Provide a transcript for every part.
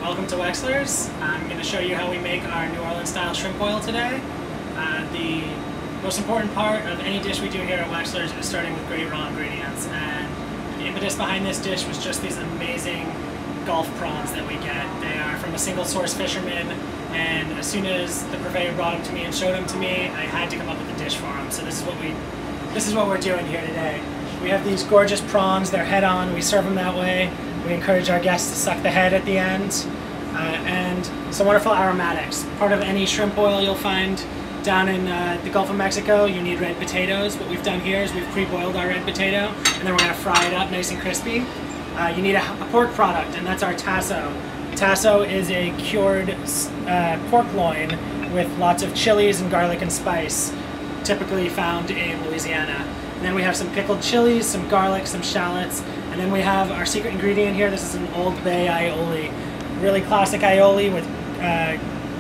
Welcome to Wexlers. I'm going to show you how we make our New Orleans style shrimp boil today. The most important part of any dish we do here at Wexlers is starting with great raw ingredients, and the impetus behind this dish was just these amazing Gulf prawns that we get. They are from a single source fisherman, and as soon as the purveyor brought them to me and showed them to me, I had to come up with a dish for them. So this is what we're doing here today. We have these gorgeous prawns, they're head on, we serve them that way. We encourage our guests to suck the head at the end. And some wonderful aromatics. Part of any shrimp boil you'll find down in the Gulf of Mexico, you need red potatoes. What we've done here is we've pre-boiled our red potato, and then we're going to fry it up nice and crispy. You need a pork product, and that's our tasso. Tasso is a cured pork loin with lots of chilies and garlic and spice, typically found in Louisiana. And then we have some pickled chilies, some garlic, some shallots, and then we have our secret ingredient here. This is an Old Bay aioli. Really classic aioli with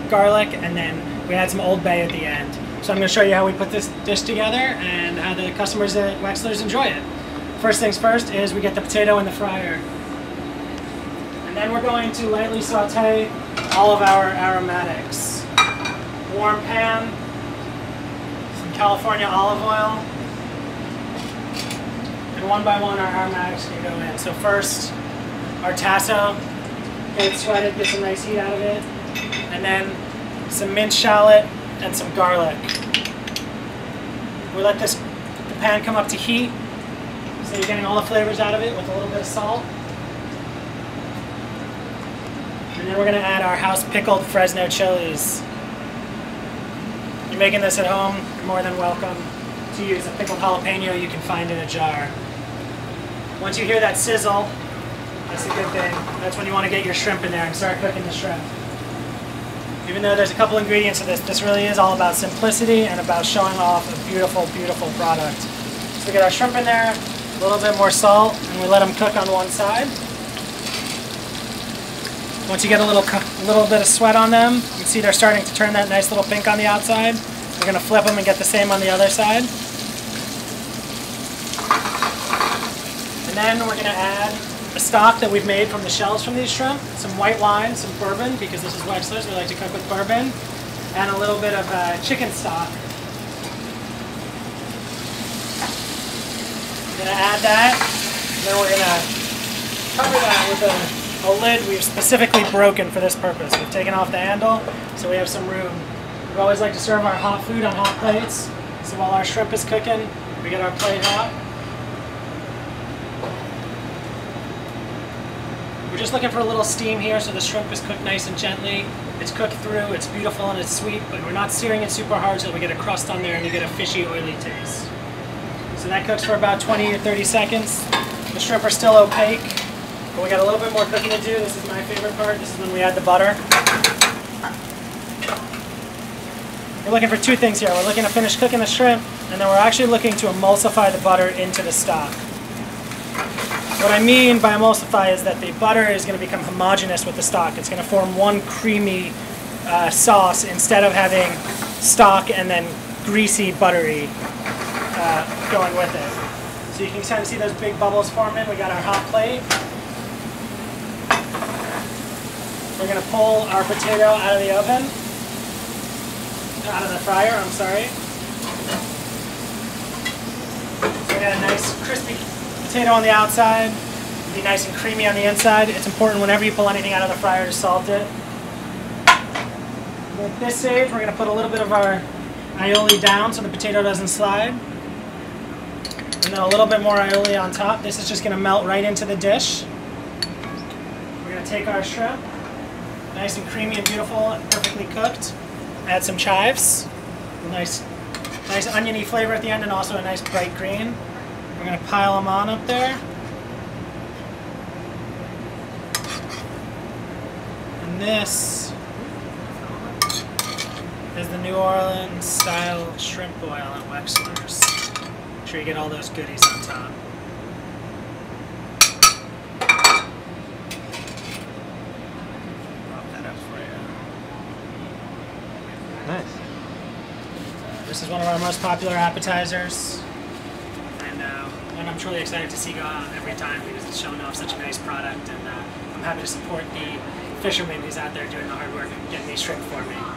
garlic, and then we add some Old Bay at the end. So I'm going to show you how we put this dish together and how the customers at Wexlers enjoy it. First things first is we get the potato in the fryer. And then we're going to lightly saute all of our aromatics. Warm pan, some California olive oil, and one by one our aromatics can go in. So first, our tasso, get it sweated, get some nice heat out of it, and then some minced shallot and some garlic. We let the pan come up to heat, so you're getting all the flavors out of it with a little bit of salt. And then we're going to add our house pickled Fresno chilies. If you're making this at home, you're more than welcome to use a pickled jalapeno you can find in a jar. Once you hear that sizzle, that's a good thing. That's when you want to get your shrimp in there and start cooking the shrimp. Even though there's a couple ingredients to this, this really is all about simplicity and about showing off a beautiful, beautiful product. So we get our shrimp in there, a little bit more salt, and we let them cook on one side. Once you get a little bit of sweat on them, you can see they're starting to turn that nice little pink on the outside. We're going to flip them and get the same on the other side. And then we're going to add a stock that we've made from the shells from these shrimp, some white wine, some bourbon, because this is Wexlers, we like to cook with bourbon, and a little bit of chicken stock. We're going to add that, and then we're going to cover that with a lid we've specifically broken for this purpose. We've taken off the handle, so we have some room. We always like to serve our hot food on hot plates, so while our shrimp is cooking, we get our plate hot. We're just looking for a little steam here so the shrimp is cooked nice and gently. It's cooked through, it's beautiful and it's sweet, but we're not searing it super hard so we get a crust on there and you get a fishy, oily taste. So that cooks for about 20 or 30 seconds. The shrimp are still opaque, but we got a little bit more cooking to do. This is my favorite part. This is when we add the butter. We're looking for two things here. We're looking to finish cooking the shrimp, and then we're actually looking to emulsify the butter into the stock. What I mean by emulsify is that the butter is going to become homogeneous with the stock. It's going to form one creamy sauce instead of having stock and then greasy, buttery going with it. So you can kind of see those big bubbles forming. We got our hot plate. We're going to pull our potato out of the oven, out of the fryer, I'm sorry. So we got a nice crispy potato on the outside, be nice and creamy on the inside. It's important whenever you pull anything out of the fryer to salt it. At this stage, we're going to put a little bit of our aioli down so the potato doesn't slide. And then a little bit more aioli on top. This is just going to melt right into the dish. We're going to take our shrimp, nice and creamy and beautiful and perfectly cooked. Add some chives, a nice oniony flavor at the end and also a nice bright green. We're going to pile them on up there. And this is the New Orleans style shrimp boil at Wexlers. Make sure you get all those goodies on top. Prop that up for you. Nice. This is one of our most popular appetizers. And I'm truly excited to see go out every time because it's showing off such a nice product, and I'm happy to support the fisherman who's out there doing the hard work and getting these shrimp for me.